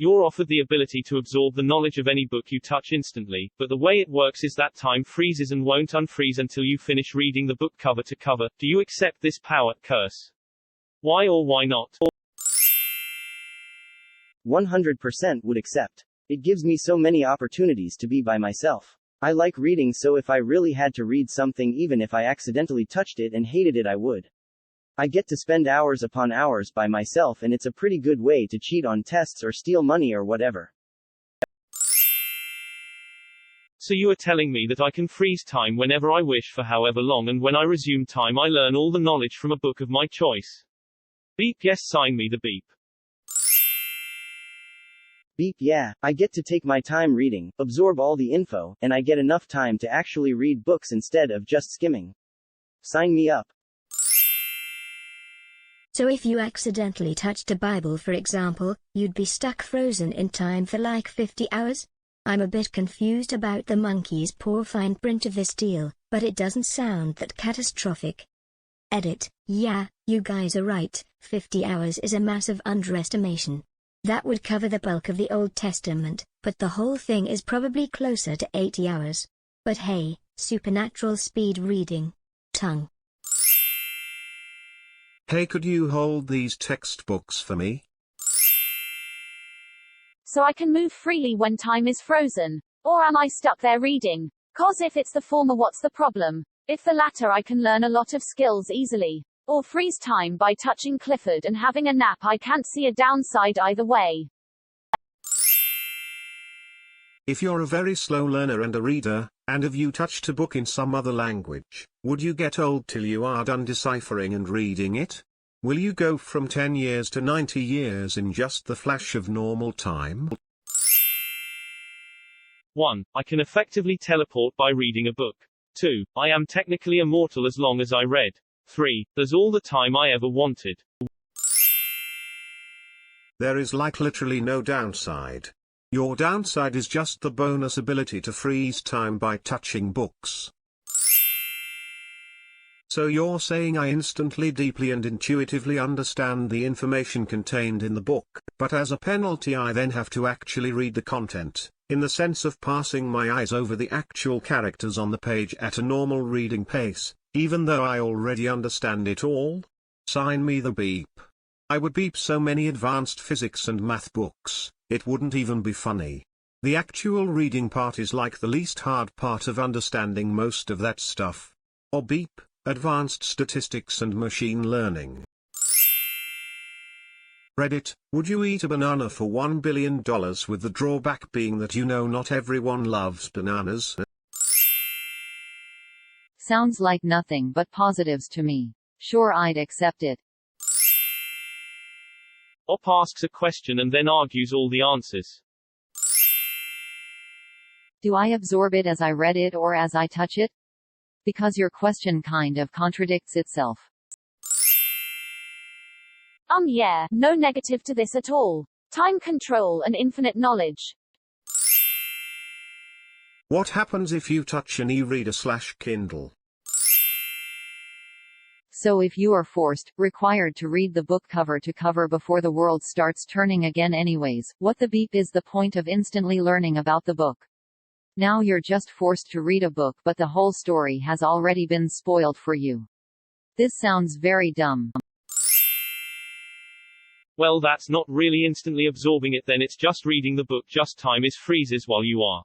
You're offered the ability to absorb the knowledge of any book you touch instantly, but the way it works is that time freezes and won't unfreeze until you finish reading the book cover to cover. Do you accept this power curse? Why or why not? 100% would accept. It gives me so many opportunities to be by myself. I like reading, so if I really had to read something, even if I accidentally touched it and hated it, I would. I get to spend hours upon hours by myself, and it's a pretty good way to cheat on tests or steal money or whatever. So you are telling me that I can freeze time whenever I wish for however long, and when I resume time I learn all the knowledge from a book of my choice. Beep yes, sign me the beep. Beep yeah, I get to take my time reading, absorb all the info, and I get enough time to actually read books instead of just skimming. Sign me up. So if you accidentally touched a Bible, for example, you'd be stuck frozen in time for like 50 hours? I'm a bit confused about the monkey's poor fine print of this deal, but it doesn't sound that catastrophic. Edit, yeah, you guys are right, 50 hours is a massive underestimation. That would cover the bulk of the Old Testament, but the whole thing is probably closer to 80 hours. But hey, supernatural speed reading. Tongue. Hey, could you hold these textbooks for me? So I can move freely when time is frozen? Or am I stuck there reading? 'Cause if it's the former, what's the problem? If the latter, I can learn a lot of skills easily. Or freeze time by touching Clifford and having a nap. I can't see a downside either way. If you're a very slow learner and a reader, and if you touched a book in some other language, would you get old till you are done deciphering and reading it? Will you go from 10 years to 90 years in just the flash of normal time? 1. I can effectively teleport by reading a book. 2. I am technically immortal as long as I read. 3. There's all the time I ever wanted. There is like literally no downside. Your downside is just the bonus ability to freeze time by touching books. So you're saying I instantly, deeply and intuitively understand the information contained in the book, but as a penalty I then have to actually read the content, in the sense of passing my eyes over the actual characters on the page at a normal reading pace, even though I already understand it all? Sign me the beep. I would beep so many advanced physics and math books, it wouldn't even be funny. The actual reading part is like the least hard part of understanding most of that stuff. Or beep, advanced statistics and machine learning. Reddit, would you eat a banana for $1 billion with the drawback being that you know not everyone loves bananas? Sounds like nothing but positives to me. Sure, I'd accept it. Op asks a question and then argues all the answers. Do I absorb it as I read it or as I touch it? Because your question kind of contradicts itself. Yeah, no negative to this at all. Time control and infinite knowledge. What happens if you touch an e-reader/Kindle? So if you are required to read the book cover to cover before the world starts turning again anyways, what the beep is the point of instantly learning about the book? Now you're just forced to read a book, but the whole story has already been spoiled for you. This sounds very dumb. Well, that's not really instantly absorbing it then, it's just reading the book, just time is freezes while you are